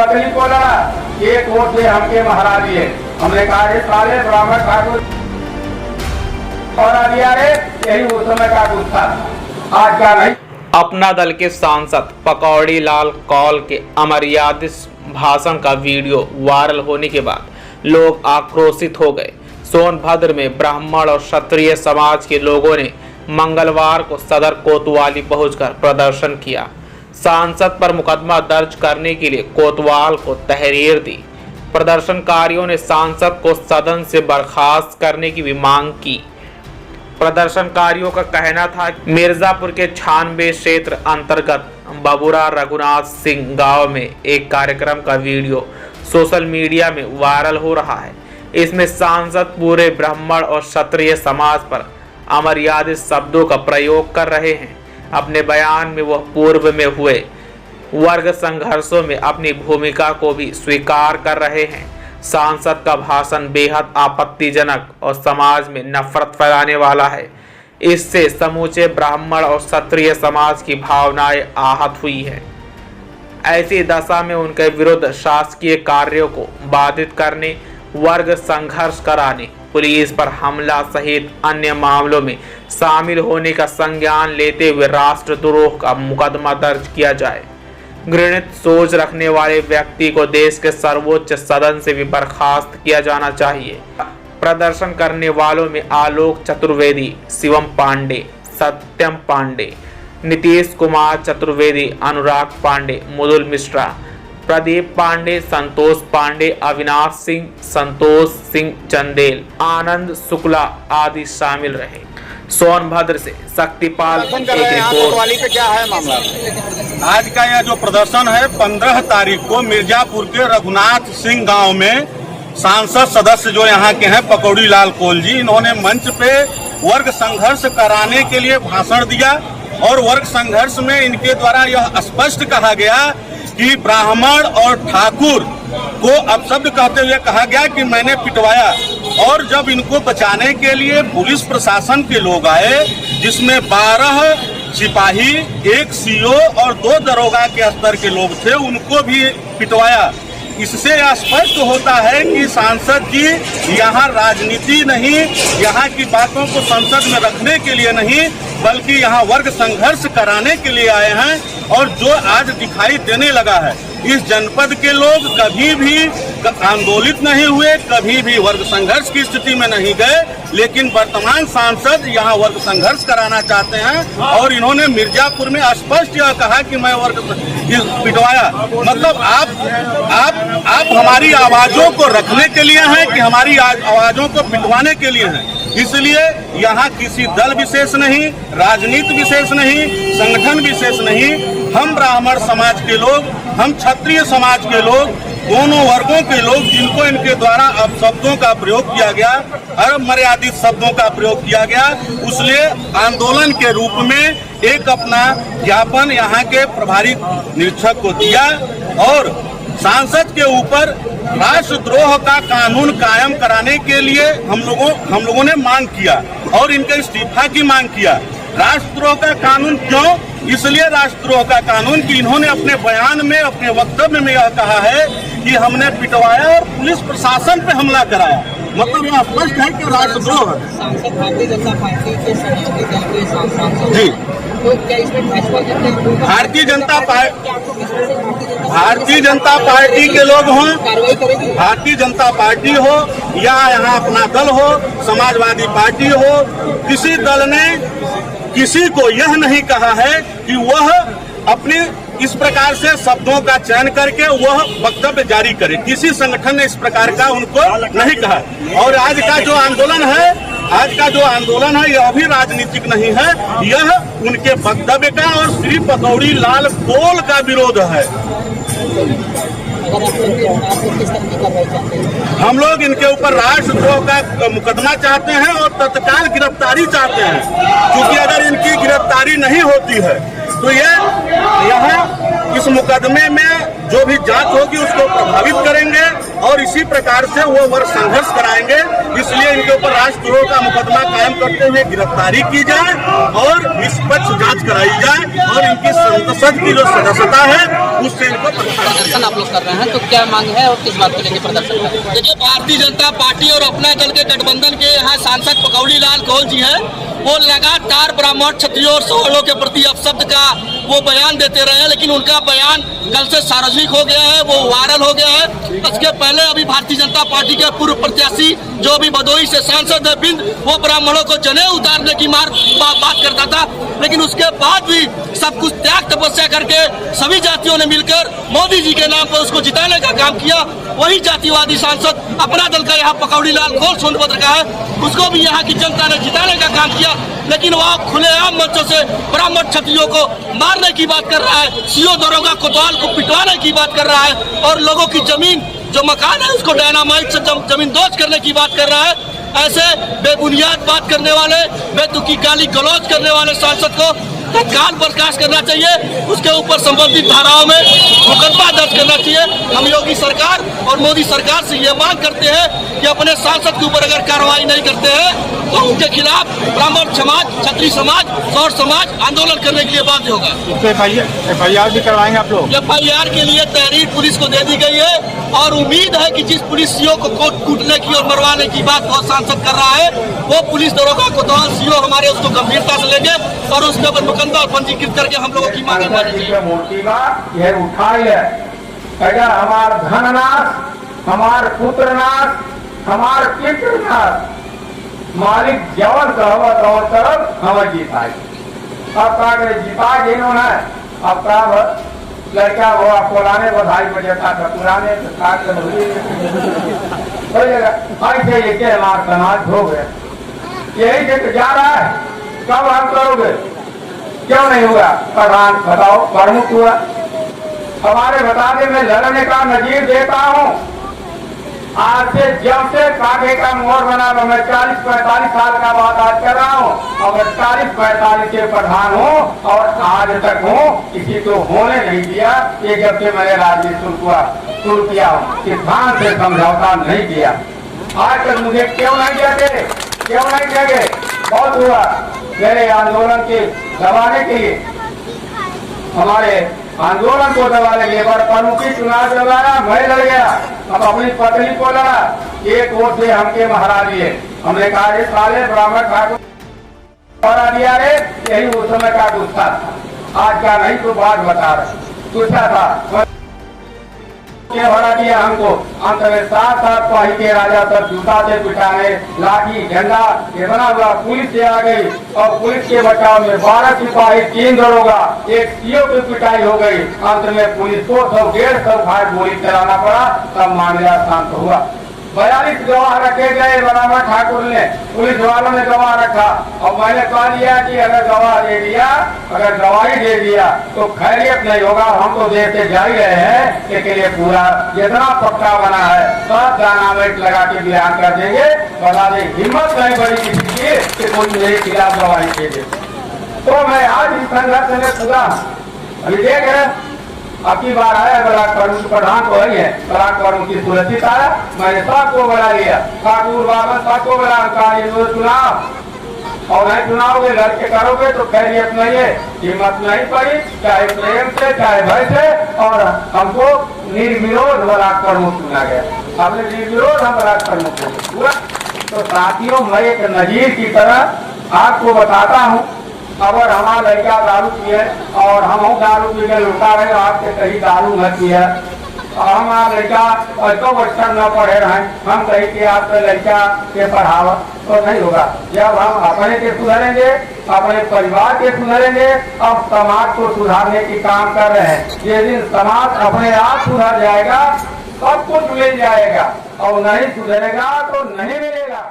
बदली को लड़ा, एक वोट से हमके हरा दिए। हमने कहा ये साले ब्राह्मण ठाकुर और दिया रे, यही उस समय का गुस्सा, आज का नहीं। अपना दल के सांसद पकौड़ी लाल कौल के अमर्यादित भाषण का वीडियो वायरल होने के बाद लोग आक्रोशित हो गए। सोनभद्र में ब्राह्मण और क्षत्रिय समाज के लोगों ने मंगलवार को सदर कोतवाली पहुंचकर प्रदर्शन किया। सांसद पर मुकदमा दर्ज करने के लिए कोतवाल को तहरीर दी। प्रदर्शनकारियों ने सांसद को सदन से बर्खास्त करने की भी मांग की। प्रदर्शनकारियों का कहना था कि मिर्जापुर के 96 क्षेत्र अंतर्गत बबुरा रघुनाथ सिंह गांव में एक कार्यक्रम का वीडियो सोशल मीडिया में वायरल हो रहा है। इसमें सांसद पूरे ब्राह्मण और क्षत्रिय समाज पर अमर्यादित शब्दों का प्रयोग कर रहे हैं। अपने बयान में वह पूर्व में हुए वर्ग संघर्षों में अपनी भूमिका को भी स्वीकार कर रहे हैं। सांसद का भाषण बेहद आपत्तिजनक और समाज में नफरत फैलाने वाला है। इससे समूचे ब्राह्मण और क्षत्रिय समाज की भावनाएं आहत हुई है। ऐसी दशा में उनके विरुद्ध शासकीय कार्यों को बाधित करने, वर्ग संघर्ष कराने, पुलिस पर हमला सहित अन्य मामलों में शामिल होने का संज्ञान लेते हुए राष्ट्रद्रोह का मुकदमा दर्ज किया जाए। घृणित सोच रखने वाले व्यक्ति को देश के सर्वोच्च सदन से भी बर्खास्त किया जाना चाहिए। प्रदर्शन करने वालों में आलोक चतुर्वेदी, शिवम पांडे, सत्यम पांडे, नीतीश कुमार चतुर्वेदी, अनुराग पांडे, मुदुल मिश्रा, प्रदीप पांडे, संतोष पांडे, अविनाश सिंह, संतोष सिंह चंदेल, आनंद शुक्ला आदि शामिल रहे। सोनभद्र से शक्तिपाल एक रिपोर्ट। पे क्या है मामला? आज का यह जो प्रदर्शन है 15 तारीख को मिर्जापुर के रघुनाथ सिंह गांव में सांसद सदस्य जो यहाँ के हैं पकौड़ी लाल कौल जी, इन्होंने मंच पे वर्ग संघर्ष कराने के लिए भाषण दिया और वर्ग संघर्ष में इनके द्वारा यह स्पष्ट कहा गया कि ब्राह्मण और ठाकुर को अपशब्द कहते हुए कहा गया कि मैंने पिटवाया। और जब इनको बचाने के लिए पुलिस प्रशासन के लोग आए, जिसमें 12 सिपाही, 1 सीओ और 2 दरोगा के स्तर के लोग थे, उनको भी पिटवाया। इससे स्पष्ट होता है कि सांसद जी यहाँ राजनीति नहीं, यहाँ की बातों को संसद में रखने के लिए नहीं, बल्कि यहाँ वर्ग संघर्ष कराने के लिए आए हैं। और जो आज दिखाई देने लगा है, इस जनपद के लोग कभी भी आंदोलित नहीं हुए, कभी भी वर्ग संघर्ष की स्थिति में नहीं गए, लेकिन वर्तमान सांसद यहाँ वर्ग संघर्ष कराना चाहते हैं। और इन्होंने मिर्जापुर में स्पष्ट यह कहा कि मैं वर्ग पिटवाया। मतलब आप हमारी आवाजों को रखने के लिए हैं कि हमारी आवाजों को पिटवाने के लिए हैं? इसलिए यहाँ किसी दल विशेष नहीं, राजनीति विशेष नहीं, संगठन विशेष नहीं, हम ब्राह्मण समाज के लोग, हम क्षत्रिय समाज के लोग, दोनों वर्गों के लोग जिनको इनके द्वारा अब शब्दों का प्रयोग किया गया, अमर्यादित शब्दों का प्रयोग किया गया, उसलिए आंदोलन के रूप में एक अपना ज्ञापन यहाँ के प्रभारी निरीक्षक को दिया और सांसद के ऊपर राष्ट्रद्रोह का कानून कायम कराने के लिए हम लोगों ने मांग किया और इनके इस्तीफा की मांग किया। राष्ट्रद्रोह का कानून क्यों? इसलिए राष्ट्रद्रोह का कानून कि इन्होंने अपने बयान में, अपने वक्तव्य में यह कहा है कि हमने पिटवाया और पुलिस प्रशासन पे हमला कराया। मतलब यह स्पष्ट है कि राष्ट्रद्रोह है। सांसद भारतीय जनता पार्टी के समाजवादी दल के सांसद जी, तो क्या इसमें फैसला करते हैं? भारतीय जनता पार्टी के लोग हों, भारतीय जनता पार्टी हो या यहाँ अपना दल हो, समाजवादी पार्टी हो, किसी दल ने किसी को यह नहीं कहा है कि वह अपने इस प्रकार से शब्दों का चयन करके वह वक्तव्य जारी करे। किसी संगठन ने इस प्रकार का उनको नहीं कहा। और आज का जो आंदोलन है यह भी राजनीतिक नहीं है, यह उनके वक्तव्य का और श्री पकौड़ी लाल कौल का विरोध है। हम लोग इनके ऊपर राष्ट्रद्रोह का मुकदमा चाहते हैं और तत्काल गिरफ्तारी चाहते हैं, क्योंकि अगर इनकी गिरफ्तारी नहीं होती है तो ये यहाँ इस मुकदमे में जो भी जांच होगी उसको प्रभावित करेंगे और इसी प्रकार से वो वर्ग संघर्ष कराएंगे। इसलिए इनके ऊपर राष्ट्रद्रोह का मुकदमा कायम करते हुए गिरफ्तारी की जाए और निष्पक्ष जांच कराई जाए और इनकी संसद की जो सदस्यता है उससे इनको प्रदर्शन आप लोग कर रहे हैं, तो क्या मांग है और किस बात को लेकर प्रदर्शन कर रहे हैं? देखिए, भारतीय जनता पार्टी और अपना दल के गठबंधन के यहाँ सांसद पकौड़ी लाल कौल जी हैं, वो लगातार ब्राह्मण, क्षत्रियों और सवर्णों के प्रति अपशब्द का वो बयान देते रहे हैं, लेकिन उनका बयान कल से सार्वजनिक हो गया है, वो वायरल हो गया है। इसके पहले अभी भारतीय जनता पार्टी के पूर्व प्रत्याशी जो अभी भदोही से सांसद है बिंद, वो ब्राह्मणों को जनेऊ उतारने की बात करता था, लेकिन उसके बाद भी सब कुछ त्याग तपस्या करके सभी जातियों ने मिलकर मोदी जी के नाम पर उसको जिताने का काम किया। वही जातिवादी सांसद अपना दल का यहाँ पकौड़ी लाल कौल सोनभद्र का है, उसको भी यहाँ की जनता ने जिताने का काम किया, लेकिन वह खुलेआम मंचों से ब्राह्मण क्षत्रियों को मारने की बात कर रहा है, सीओ दरोगा कोतवाल को पिटवाने की बात कर रहा है और लोगों की जमीन जो मकान है उसको डायनामाइट से जमीन दोज करने की बात कर रहा है। ऐसे बेबुनियाद बात करने वाले, बेतुकी गाली गलौज करने वाले सांसद को तत्काल बर्खास्त करना चाहिए, उसके ऊपर संबंधित धाराओं में मुकदमा दर्ज करना चाहिए। हम योगी सरकार और मोदी सरकार से ये मांग करते हैं कि अपने सांसद के ऊपर अगर कार्रवाई नहीं करते हैं तो उनके खिलाफ ब्राह्मण समाज, क्षत्रिय समाज, सौर समाज आंदोलन करने के लिए बाध्य होगा। FIR भी करवाएंगे आप लोग? FIR के लिए तहरीर पुलिस को दे दी गई है और उम्मीद है कि जिस पुलिस सीओ को कूटने की और मरवाने की बात वो सांसद कर रहा है, वो पुलिस दरोगा कोतवाल सीओ हमारे उसको गंभीरता से लेंगे और उसके ऊपर मुकदमा पंजीकृत करके हम लोगों की मांगे मूर्ति का यह उठाई है, अगर हमार धन नाश, हमार पुत्र नाश, हमार पितृ नाश, मालिक जवन कहवत और तरफ हम जीताई। अब का जीता जिन्होंने अब का लड़का वो कोलाने बधाई बजाता था पुराने ऐसे लेके हमारा समाज हो गया, यही से जा रहा है। कब हम करोगे? क्यों नहीं हुआ? प्रधान बताओ, प्रमुख हुआ। हमारे बताने में लड़ने का नजीर देता हूँ। आज से जब से कागे का मोहर बना, मैं 40-45 साल का बात आज कर रहा हूँ और 40-45 के प्रधान हूँ और आज तक हूँ, किसी को होने नहीं दिया। ये जब से मैंने राजनीति शुरू किया हूँ, सिद्धांत से समझौता नहीं किया। आज तक मुझे क्यों नहीं देते? क्यों नहीं देंगे? बहुत हुआ मेरे आंदोलन के दबाने के लिए, हमारे आंदोलन को दबाने के लिए प्रमुखी चुनाव दबाया, मैं लड़ गया। अब अपनी पत्नी को लड़ा, एक वोट से हमके हरा दिए। हमने कहा ये साले ब्राह्मण ठाकुर हरा दिया रे, यही उस समय का गुस्सा था। आज का नहीं तो बात बता रहे, गुस्सा था हरा दिया हमको। अंत में साथ पाही के राजा सब जूता से पिटाने, लाठी झंडा इतना हुआ, पुलिस से आ गई और पुलिस के बचाव में 12 सिपाही, 3 दरोगा, एक सीओ की पिटाई हो गई। अंत में पुलिस को 100-150 फायर गोली चलाना पड़ा, तब मामला शांत हुआ। 42 गवाह रखे गए ब्राह्मण ठाकुर ने, पुलिस वालों ने गवाह रखा और मैंने कह दिया कि अगर गवाह दे दिया, अगर गवाही दे दिया तो खैरियत नहीं होगा। हम तो देर से जा ही रहे हैं, लेकिन ये पूरा जितना पक्का बना है सब डायनामाइट लगा के बयान कर देंगे। बता दे, हिम्मत नहीं बड़ी किसी की कि कोई मेरे खिलाफ गवाही दे दे। तो मैं आज इस संघर्ष में पूरा अभी देख रहे आपकी बार आया, ब्लॉक प्रधान को है, ब्लॉक प्रमुख की सुरक्षित आया, मैंने सबको बुला लिया, ठाकुर बाबा सबको बुला चुनाव और नहीं चुनाव लड़के करोगे तो खैरियत नहीं है। हिम्मत नहीं पड़ी, चाहे प्रेम से चाहे भय से, और हमको निर्विरोध ब्लॉक प्रमुख चुना गया। हमने निर्विरोध हम ब्लॉक प्रमुख पूरा। तो साथियों, मैं एक नजीर की तरह आपको बताता हूँ, अगर हमारा लड़का दारू पिए और हम दारू पी के लुटा रहे, आपके कहीं दारू न पिए और हमारा लड़का तो अच्छा न पढ़े रहे, हम कहीं कि आपके लड़का के पढ़ावा तो नहीं होगा। जब हम अपने के सुधरेंगे, अपने परिवार के सुधरेंगे, अब समाज को सुधारने की काम कर रहे हैं। जिस दिन समाज अपने आप सुधर जाएगा, सब कुछ मिल जाएगा, और नहीं सुधरेगा तो नहीं मिलेगा।